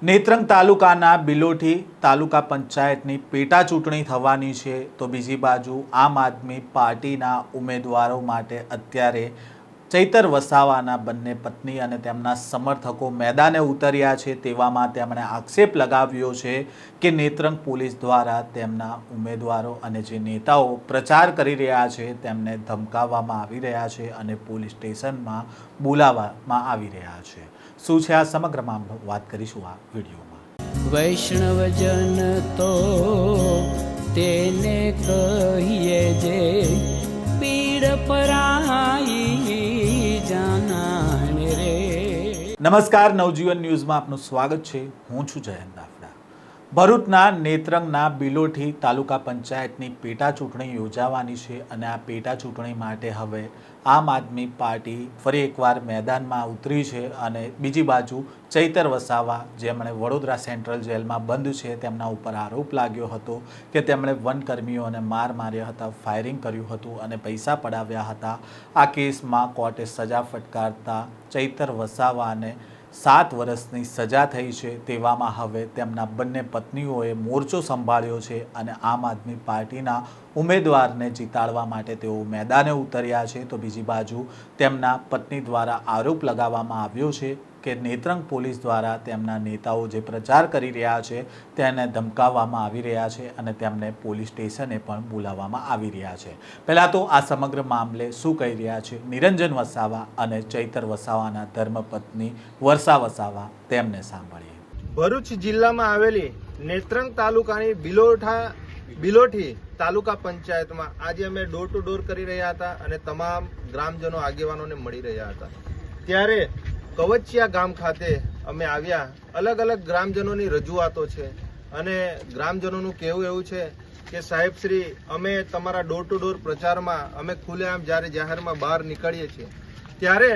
નેત્રંગ તાલુકાના બિલોઠી તાલુકા પંચાયતની પેટા ચૂંટણી થવાની છે તો બીજી બાજુ આમ આદમી પાર્ટીના ઉમેદવારો માટે અત્યારે ચૈતર વસાવાના બંને પત્ની અને તેમના સમર્થકો મેદાને ઉતર્યા છે। તેવામાં તેમણે આક્ષેપ લગાવ્યો છે કે નેત્રંગ પોલીસ દ્વારા તેમના ઉમેદવારો અને જે નેતાઓ પ્રચાર કરી રહ્યા છે તેમને ધમકાવવામાં આવી રહ્યા છે અને પોલીસ સ્ટેશનમાં બોલાવવામાં આવી રહ્યા છે। શું છે આ સમગ્ર મામલો, વાત કરીશું આ વિડીયોમાં। વૈષ્ણવજન તો તેને કહીએ જે પીડ પરાઈ જાનાને રે। નમસ્કાર, નવજીવન ન્યૂઝમાં આપનું સ્વાગત છે। હું છું જયંત દાફડા। ભરૂચના નેત્રંગના બિલોઠી તાલુકા પંચાયતની પેટા ચૂંટણી યોજાવાની છે અને આ પેટા ચૂંટણી માટે હવે આમ આદમી પાર્ટી ફરી એકવાર મેદાનમાં ઉતરી છે અને બીજી બાજુ ચૈતર વસાવા, જેમણે વડોદરા સેન્ટ્રલ જેલમાં બંધ છે, તેમના ઉપર આરોપ લાગ્યો હતો કે તેમણે વનકર્મીઓને માર માર્યા હતા, ફાયરિંગ કર્યું હતું અને પૈસા પડાવ્યા હતા। આ કેસમાં કોર્ટે સજા ફટકારતા ચૈતર વસાવાને 7 વર્ષની સજા થઈ છે। તેવામાં હવે તેમના બંને પત્નીઓએ મોરચો સંભાળ્યો છે અને આમ આદમી પાર્ટીના ઉમેદવારને જીતાડવા માટે તેઓ મેદાને ઉતર્યા છે। તો બીજી બાજુ તેમના પત્ની દ્વારા આરોપ લગાવવામાં આવ્યો છે કે નેત્રંગ પોલીસ દ્વારા તેમના નેતાઓ જે પ્રચાર કરી રહ્યા છે તેને ધમકાવવામાં આવી રહ્યા છે અને તેમને પોલીસ સ્ટેશને પણ બોલાવવામાં આવી રહ્યા છે। પહેલાં તો આ સમગ્ર મામલે શું કહી રહ્યા છે નિરંજન વસાવા અને ચૈતર વસાવાના ધર્મપત્ની વર્ષા વસાવા, તેમને સાંભળીએ। ભરૂચ જિલ્લામાં આવેલી નેત્રંગ તાલુકાની બિલોઠી તાલુકા પંચાયતમાં આજે અમે ડોર ટુ ડોર કરી રહ્યા હતા અને તમામ ગ્રામજનો આગેવાનોને મળી રહ્યા હતા। ત્યારે કવચિયા ગામ ખાતે અમે આવ્યા। અલગ અલગ ગ્રામજનોની રજૂઆતો છે અને ગ્રામજનોનું કહેવું એવું છે કે સાહેબ શ્રી, અમે તમારા ડોર ટુ ડોર પ્રચારમાં અમે ખુલ્લેઆમ જ્યારે જાહેરમાં બહાર નીકળીએ છીએ ત્યારે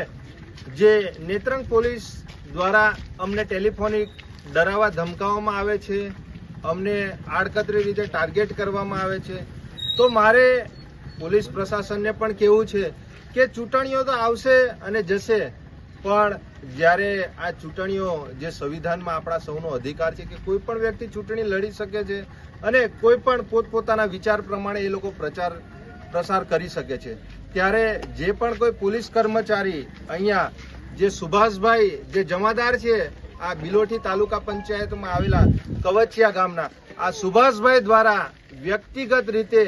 જે નેત્રંગ પોલીસ દ્વારા અમને ટેલિફોનિક ડરાવવા ધમકાવવામાં આવે છે, અમને આડકતરી રીતે ટાર્ગેટ કરવામાં આવે છે। તો મારે પોલીસ પ્રશાસનને પણ કહેવું છે કે ચૂંટણીઓ તો આવશે અને જશે, પણ જ્યારે આ ચૂંટણીઓ જે સંવિધાનમાં આપણા સૌનો અધિકાર છે કે કોઈ પણ વ્યક્તિ ચૂંટણી લડી શકે છે અને કોઈ પણ પોતપોતાના વિચાર પ્રમાણે એ લોકો પ્રસાર કરી શકે છે। ત્યારે જે પણ કોઈ પોલીસ કર્મચારી અહીંયા જે સુભાષભાઈ જે જમાદાર છે આ બિલોઠી તાલુકા પંચાયતમાં આવેલા કવચિયા ગામના, આ સુભાષભાઈ દ્વારા વ્યક્તિગત રીતે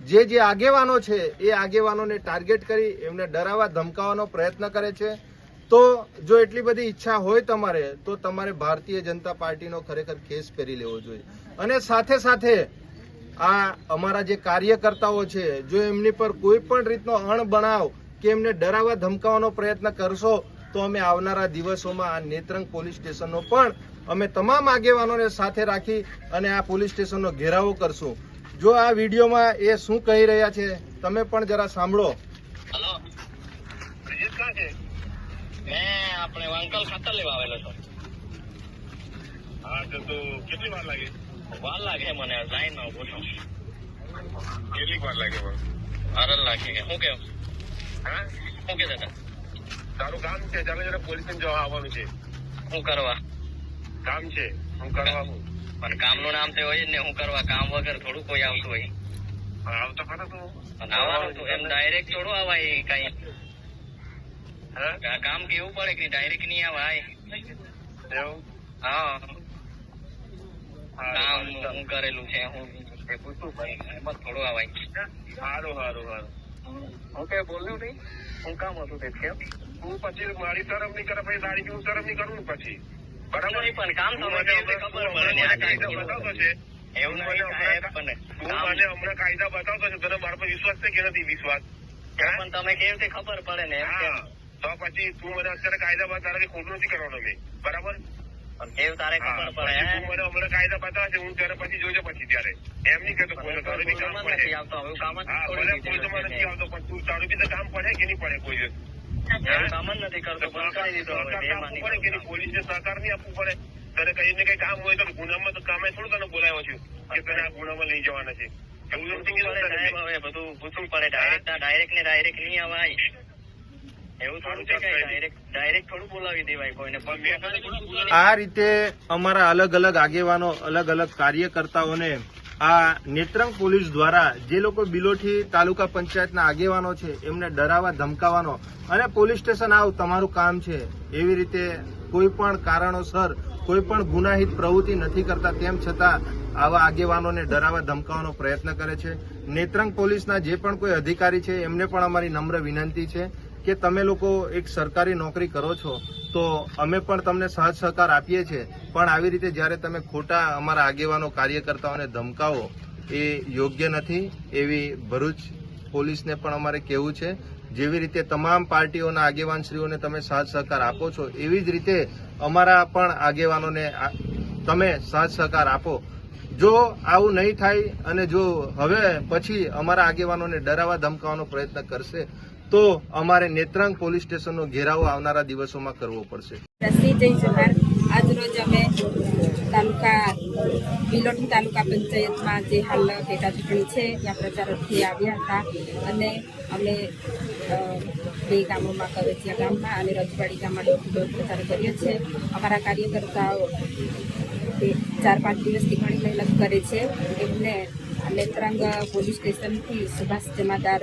જે આગેવાનો છે એ આગેવાનોને ટાર્ગેટ કરી એમને ડરાવવા ધમકાવવાનો પ્રયત્ન કરે છે। તો જો એટલી બધી ઈચ્છા હોય તમારે તો તમારે ભારતીય જનતા પાર્ટીનો ખરેખર કેસ કરી લેવો જોઈએ અને સાથે સાથે આ અમારા જે કાર્યકર્તાઓ છે જો એમની પર કોઈ પણ રીતનો અણબનાવ કે એમને ડરાવવા ધમકાવવાનો પ્રયત્ન કરશો તો અમે આવનારા દિવસોમાં આ નેત્રંગ પોલીસ સ્ટેશનનો પણ અમે તમામ આગેવાનોને સાથે રાખી અને આ પોલીસ સ્ટેશનનો ઘેરાવો કરશું। જો આ વિડીયોમાં એ શું કહી રહ્યા છે તમે પણ જરા સાંભળો। હેલો, બ્રિજેશ ક્યાં છે? મેં આપણે અંકલ ખાતર લેવા આવેલો છું। હા, તો કેટલી વાર લાગે? વાર લાગે મને લાઈનમાં ઉભો છું। કેટલી વાર લાગે? આરલ લાગે કે શું કેવું? હા, શું કે દાદા? તારું કામ છે, ચાલો જરા પોલીસ જવા આવવાનું છે। શું કરવા કામ છે? શું કરવાનું? પણ કામનું નામ તો હોય જ ને, હું કરવા કામ વગર થોડું કોઈ આવતું હોય? આવતો ખરો તું આવવાનું તું એમ ડાયરેક્ટ થોડું આવાય કઈ? કામ કેવું પડે કે ડાયરેક્ટ નહીં આવાય એવું? હા, કામ હું કરેલું છે, હું પૂછું એમાં થોડું આવાય। સારું સારું સારું, ઓકે બોલ્યું નહીં, હું કામ હતું તે કેમ? તું પછી મારી તરફ નહીં કરે પછી તારી હું તરફ નહીં કરું પછી, બરાબર? પણ કામ ખબર બતાવતો છે એવું નહીં, તું મને હમણાં કાયદા બતાવતો છે, તને મારા પર વિશ્વાસ છે કે નથી વિશ્વાસ? પણ તમે કેવી રીતે ખબર પડે ને? હા, તો પછી તું મને અત્યારે કાયદા બતાવે ખોટું નથી કરવાનું મેં, બરાબર? પણ કેવું તારે ખબર પડે? તું મને હમણાં કાયદા બતાવે છે, હું ત્યારે પછી જોઈજો પછી ત્યારે એમ નહીં કહેતો કોઈ તારું બી કામ પડે આવતો હવે કામ જ કોઈ તમારે નથી આવતો, પણ તું તારું બી તો કામ પડે કે નહીં પડે? કોઈ કામ જ નથી કરતો, પોલીસને સહકાર નહીં આપવું પડે? તને કઈ ને કઈ કામ હોય તો ગુનામાં તો કામે થોડું તને બોલાવ્યો છું કે તને આ ગુનામાં લઈ જવાના છે? એવું નથી કે બધું પૂછવું પડે, ડાયરેક્ટ ને ડાયરેક્ટ નહીં આવાય। એવું થોડું છે કે ડાયરેક્ટ થોડું બોલાવી દેવાય કોઈને પણ આ રીતે અમારા અલગ અલગ આગેવાનો અલગ અલગ કાર્યકર્તાઓને આ નેત્રંગ પોલીસ દ્વારા જે લોકો બિલોઠી તાલુકા પંચાયતના આગેવાનો છે એમને ડરાવવા ધમકાવવાનો અને પોલીસ સ્ટેશન આવ તમારું કામ છે એવી રીતે કોઈ પણ કારણોસર કોઈ પણ ગુનાહિત પ્રવૃત્તિ નથી કરતા તેમ છતાં આવા આગેવાનોને ડરાવવા ધમકાવવાનો પ્રયત્ન કરે છે. નેત્રંગ પોલીસના જે પણ કોઈ અધિકારી છે એમને પણ અમારી નમ્ર વિનંતી છે કે તમે લોકો એક સરકારી નોકરી કરો છો તો અમે પણ તમને સહજ સહકાર આપીએ છીએ, પણ આવી રીતે જ્યારે તમે ખોટા અમારા આગેવાનો કાર્યકર્તાઓને ધમકાવો એ યોગ્ય નથી એવી ભરૂચ પોલીસને પણ અમારે કહેવું છે. જેવી રીતે તમામ પાર્ટીઓના આગેવાનશ્રીઓને તમે સહજ સહકાર આપો છો એવી જ રીતે અમારા પણ આગેવાનોને તમે સહજ સહકાર આપો. જો આવું નહીં થાય અને જો હવે પછી અમારા આગેવાનોને ડરાવવા ધમકાવવાનો પ્રયત્ન કરશે તો અમારે નેત્રંગ પોલીસ સ્ટેશનનો ઘેરાવો આવનારા દિવસોમાં કરવો પડશે. રસી જય જોહાર. આજરોજ અમે બિલોઠી તાલુકા પંચાયતમાં જે હાલ પેટા ચૂંટણી છે ત્યાં પ્રચારથી આવ્યા હતા અને અમે 2 ગામોમાં કવેચિયા ગામમાં અને રજવાડી ગામમાં ડોર ટુ ડોર પ્રચાર કર્યો છે. અમારા કાર્યકર્તાઓ 4-5 દિવસથી ઘણી મહેનત કરે છે. એમને નેત્રંગ પોલીસ સ્ટેશનથી સુભાષ જમાદાર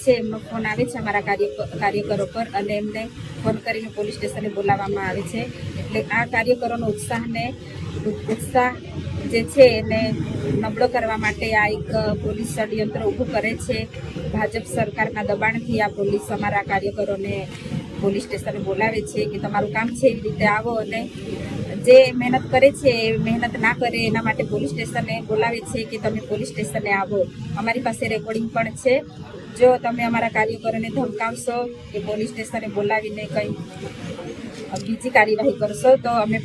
છે એમનો ફોન આવે છે અમારા કાર્યકરો પર અને એમને ફોન કરીને પોલીસ સ્ટેશને બોલાવવામાં આવે છે. એટલે આ કાર્યકરોનો ઉત્સાહ જે છે એને નબળો કરવા માટે આ એક પોલીસ ષડયંત્ર ઊભું કરે છે. ભાજપ સરકારના દબાણથી આ પોલીસ અમારા કાર્યકરોને પોલીસ સ્ટેશને બોલાવે છે કે તમારું કામ છે એવી રીતે આવો, અને જે મહેનત કરે છે એ મહેનત ના કરે એના માટે પોલીસ સ્ટેશને બોલાવે છે કે તમે પોલીસ સ્ટેશને આવો. અમારી પાસે રેકોર્ડિંગ પણ છે. જો તમે અમારા કાર્યકરોને ધમકાવશો કે પોલીસ સ્ટેશને બોલાવીને કંઈ બીજી કાર્યવાહી કરશો તો અમે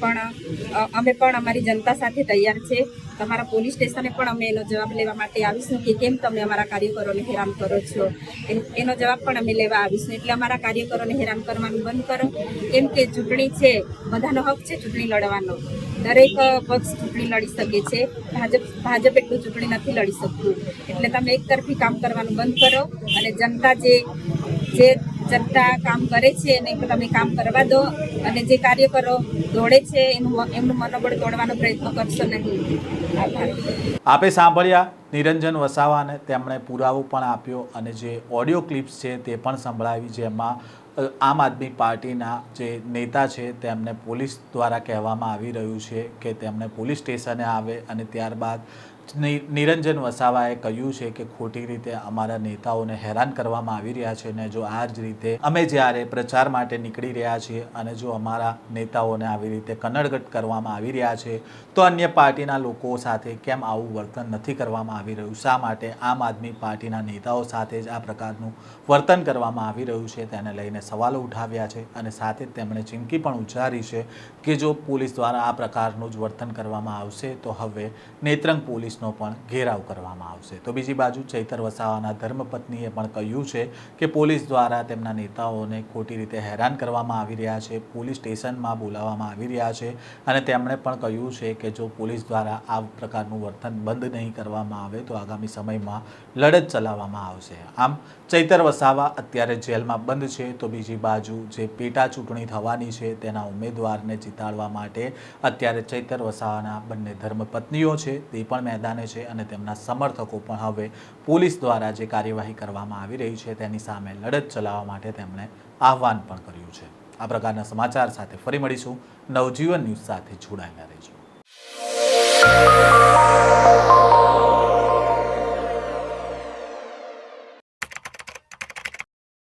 પણ અમારી જનતા સાથે તૈયાર છે. તમારા પોલીસ સ્ટેશને પણ અમે એનો જવાબ લેવા માટે આવીશું કે કેમ તમે અમારા કાર્યકરોને હેરાન કરો છો, એનો જવાબ પણ અમે લેવા આવીશું. એટલે અમારા કાર્યકરોને હેરાન કરવાનું બંધ કરો, કેમ કે ચૂંટણી છે, બધાનો હક છે ચૂંટણી લડવાનો. દરેક પક્ષ ચૂંટણી લડી શકે છે. ભાજપ એટલું ચૂંટણી નથી લડી શકતું. એટલે તમે એકતરફી કામ કરવાનું બંધ કરો અને જનતા કામ કરે છે એને તમે કામ કરવા દો, અને જે કાર્યકરો દોડે છે એમનું મનોબળ તોડવાનો પ્રયત્ન કરશો નહીં. આભાર. આપે સાંભળ્યા નિરંજન વસાવાને, તેમણે પુરાવો પણ આપ્યો અને જે ઓડિયો ક્લિપ્સ છે તે પણ સંભળાવી, જેમાં આમ આદમી પાર્ટીના જે નેતા છે તેમને પોલીસ દ્વારા કહેવામાં આવી રહ્યું છે કે તેમણે પોલીસ સ્ટેશને આવે અને ત્યારબાદ નિરંજન વસાવાએ કહ્યું છે કે ખોટી રીતે અમારા નેતાઓને હેરાન કરવામાં આવી રહ્યા છે, અને જો આ જ રીતે અમે જ્યારે પ્રચાર માટે નીકળી રહ્યા છીએ અને જો અમારા નેતાઓને આવી રીતે કનડગત કરવામાં આવી રહ્યા છે તો અન્ય પાર્ટીના લોકો સાથે કેમ આવું વર્તન નથી કરવામાં આવી રહ્યું, શા માટે આમ આદમી પાર્ટીના નેતાઓ સાથે જ આ પ્રકારનું વર્તન કરવામાં આવી રહ્યું છે, તેને લઈને સવાલો ઉઠાવ્યા છે. અને સાથે જ તેમણે ચીમકી પણ ઉચ્ચારી છે કે જો પોલીસ દ્વારા આ પ્રકારનું જ વર્તન કરવામાં આવશે તો હવે નેત્રંગ પોલીસનો પણ ઘેરાવ કરવામાં આવશે. તો બીજી બાજુ ચૈતર વસાવાના ધર્મપત્નીએ પણ કહ્યું છે કે પોલીસ દ્વારા તેમના નેતાઓને ખોટી રીતે હેરાન કરવામાં આવી રહ્યા છે, પોલીસ સ્ટેશનમાં બોલાવવામાં આવી રહ્યા છે, અને તેમણે પણ કહ્યું છે કે જો પોલીસ દ્વારા આ પ્રકારનું વર્તન બંધ નહીં કરવામાં આવે તો આગામી સમયમાં લડત ચલાવવામાં આવશે. આમ ચૈતર વસાવા અત્યારે જેલમાં બંધ છે, તો બીજી બાજુ જે પેટા ચૂંટણી થવાની છે તેના ઉમેદવારને જીતાડવા માટે અત્યારે ચૈતર વસાવાના બંને ધર્મપત્નીઓ છે તે પણ મેદાને છે, અને તેમના સમર્થકો પણ હવે પોલીસ દ્વારા જે કાર્યવાહી કરવામાં આવી રહી છે તેની સામે લડત ચલાવવા માટે તેમણે આહવાન પણ કર્યું છે. આ પ્રકારના સમાચાર સાથે ફરી મળીશું. નવજીવન ન્યૂઝ સાથે જોડાયેલા રહેજો.